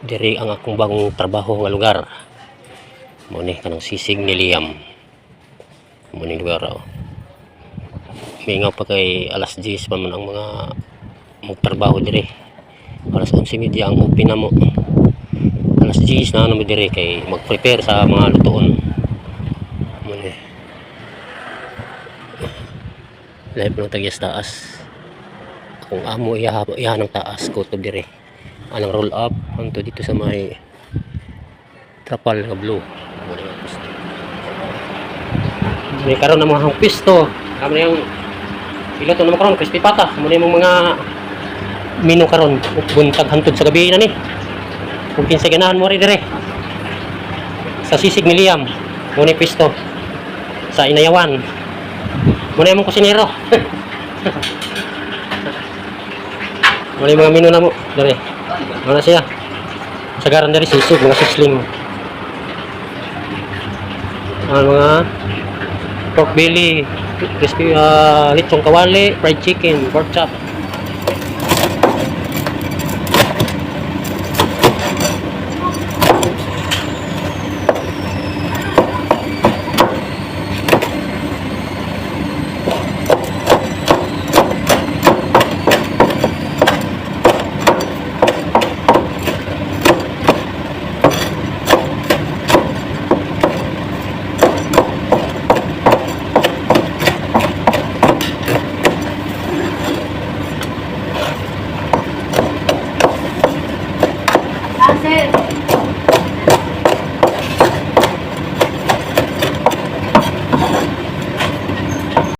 Diri ang akong bagong trabaho nga lugar. Mo ni kanang sisig ni Liam. Mo ni lugar oh. Mingaw pa kay alas 10 pa man ang mga magtrabaho diri. Alas 11:30 ang open na mo. Alas 10 na mo diri kay mag-prepare sa mga lutuon. Mo ni. Live ng tagyas taas. Kung amo iya ng taas ko to dire. Anong roll up anto dito sa may trapal nga blue. May karon na mga pisto. Kamo na yung piloto na karon crispy pata. Mo na yung mga menu karon buntag hantod sa gabi na ni. Kung kinsa ganahan mo ri dire. Sa sisig ni Liam, mo ni pisto. Sa Inayawan. Mo na yung kusinero. Mo na yung mga menu na mo dire. Ano siya? Sagaran dari sisig, mga sisling. Mga pork belly, crispy, lechong kawali, fried chicken, pork chop.